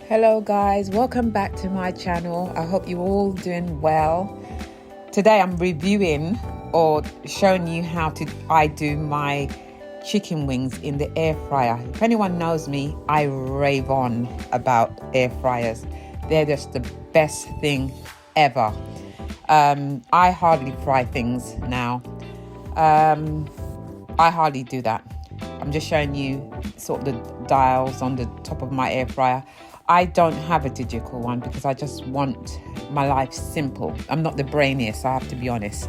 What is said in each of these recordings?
Hello guys, welcome back to my channel. I hope you're all doing well. Today I'm reviewing or showing you how I do my chicken wings in the air fryer. If anyone knows me, I rave on about air fryers. They're just the best thing ever. I hardly fry things now. I hardly do that. I'm just showing you sort of the dials on the top of my air fryer. I don't have a digital one because I just want my life simple. I'm not the brainiest, I have to be honest.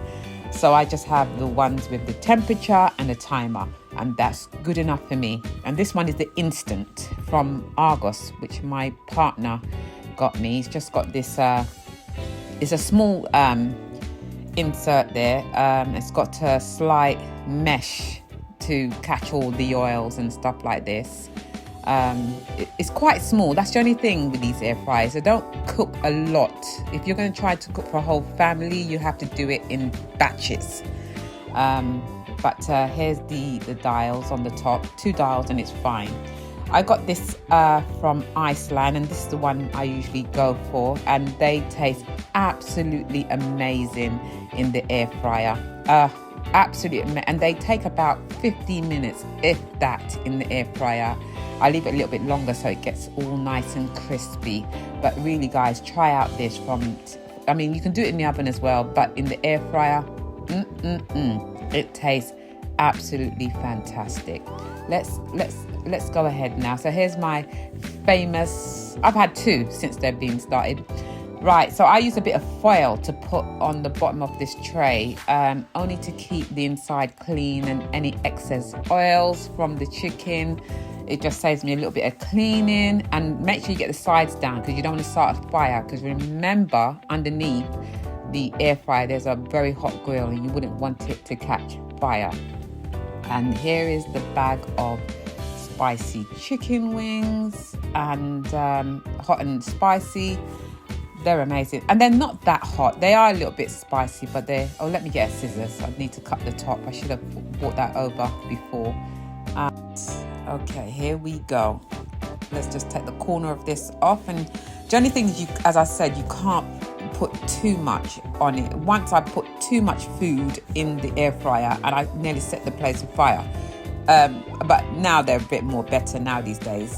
So I just have the ones with the temperature and the timer, and that's good enough for me. And this one is the Instant from Argos, which my partner got me. He's just got this, it's a small insert there. It's got a slight mesh to catch all the oils and stuff like this. It's quite small. That's the only thing with these air fryers. They don't cook a lot. If you're going to try to cook for a whole family, you have to do it in batches. But here's the dials on the top, 2 dials, and it's fine. I got this from Iceland, and this is the one I usually go for, and they taste absolutely amazing in the air fryer. Absolutely, and they take about 15 minutes, if that, in the air fryer. I leave it a little bit longer so it gets all nice and crispy. But really, guys, try out this I mean, you can do it in the oven as well, but in the air fryer, it tastes absolutely fantastic. Let's go ahead now. So here's my famous, I've had 2 since they've been started. Right, so I use a bit of foil to put on the bottom of this tray, only to keep the inside clean and any excess oils from the chicken. It just saves me a little bit of cleaning. And make sure you get the sides down because you don't want to start a fire, because remember, underneath the air fryer there's a very hot grill and you wouldn't want it to catch fire. And here is the bag of spicy chicken wings, and hot and spicy. They're amazing, and they're not that hot. They are a little bit spicy, but they're, oh, let me get a scissors. I need to cut the top. I should have brought that over before. Okay, here we go. Let's just take the corner of this off. And the only thing is, as I said, you can't put too much on it. Once I put too much food in the air fryer and I nearly set the place on fire. But now they're a bit more better now these days.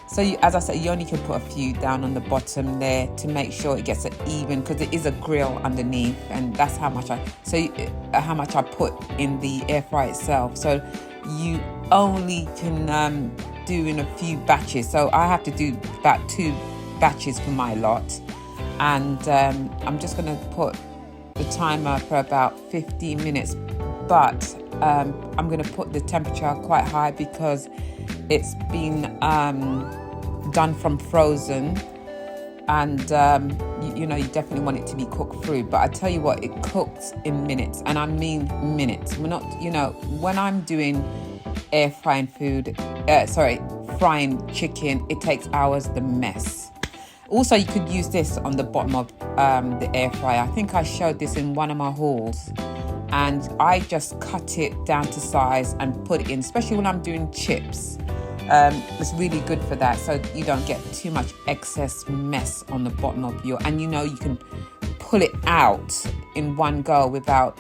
So as I said, you only can put a few down on the bottom there to make sure it gets it even, because it is a grill underneath, and that's how much I put in the air fryer itself. So you only can do in a few batches. So I have to do about 2 batches for my lot, and I'm just going to put the timer for about 15 minutes, but I'm going to put the temperature quite high because it's been done from frozen, and you definitely want it to be cooked through. But I tell you what, it cooks in minutes, and I mean minutes. We're not, when I'm doing air frying frying chicken, it takes hours, the mess. Also, you could use this on the bottom of the air fryer. I think I showed this in one of my hauls, and I just cut it down to size and put it in, especially when I'm doing chips. It's really good for that, so you don't get too much excess mess on the bottom of and you can pull it out in one go without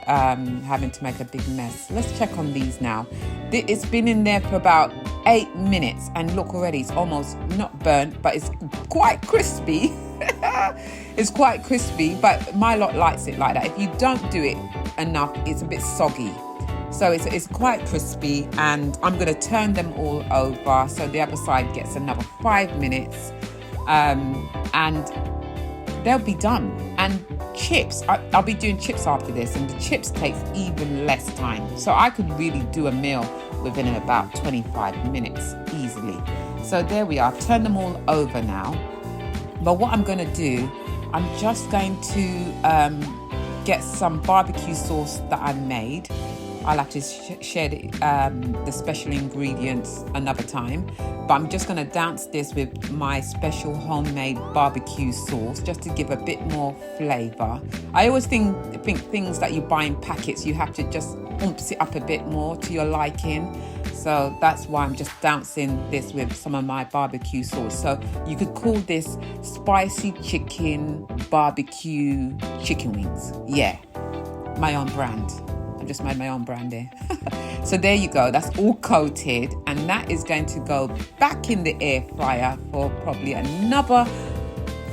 having to make a big mess. Let's check on these now. It's been in there for about 8 minutes, and look, already it's almost not burnt, but it's quite crispy. It's quite crispy, but my lot likes it like that. If you don't do it enough, it's a bit soggy. So it's quite crispy, and I'm going to turn them all over so the other side gets another 5 minutes, and they'll be done. And chips, I'll be doing chips after this, and the chips takes even less time. So I could really do a meal within about 25 minutes easily. So there we are. Turn them all over now. But what I'm going to do, I'm just going to get some barbecue sauce that I made. I'll have to share the special ingredients another time. But I'm just going to dance this with my special homemade barbecue sauce just to give a bit more flavour. I always think things that you buy in packets, you have to just oomph it up a bit more to your liking. So that's why I'm just dousing this with some of my barbecue sauce. So you could call this spicy chicken barbecue chicken wings. Yeah, my own brand. I just made my own brand there. So there you go. That's all coated, and that is going to go back in the air fryer for probably another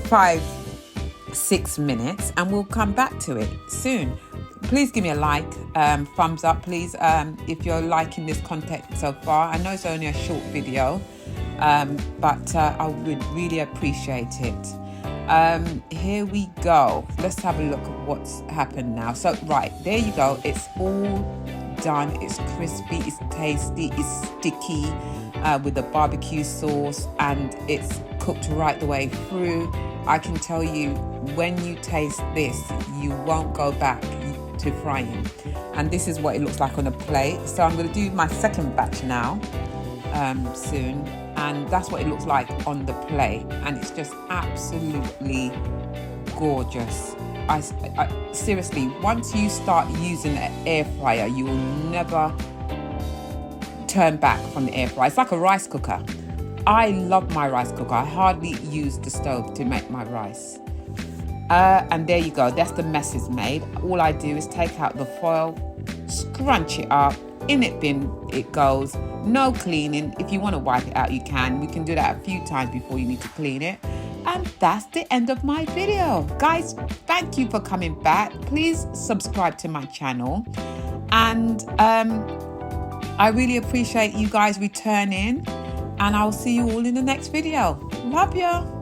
5-6 minutes, and we'll come back to it soon. Please give me a like, thumbs up, please, if you're liking this content so far. I know it's only a short video, but I would really appreciate it. Here we go. Let's have a look at what's happened now. So, right, there you go. It's all done. It's crispy, it's tasty, it's sticky with the barbecue sauce, and it's cooked right the way through. I can tell you, when you taste this, you won't go back to frying. And this is what it looks like on a plate. So I'm going to do my second batch now soon, and that's what it looks like on the plate, and it's just absolutely gorgeous. I seriously, once you start using an air fryer, you will never turn back from the air fryer. It's like a rice cooker. I love my rice cooker. I hardly use the stove to make my rice. And there you go. That's the mess is made. All I do is take out the foil, scrunch it up, in it bin it goes. No cleaning. If you want to wipe it out, you can. We can do that a few times before you need to clean it. And that's the end of my video. Guys, thank you for coming back. Please subscribe to my channel. And I really appreciate you guys returning. And I'll see you all in the next video. Love ya.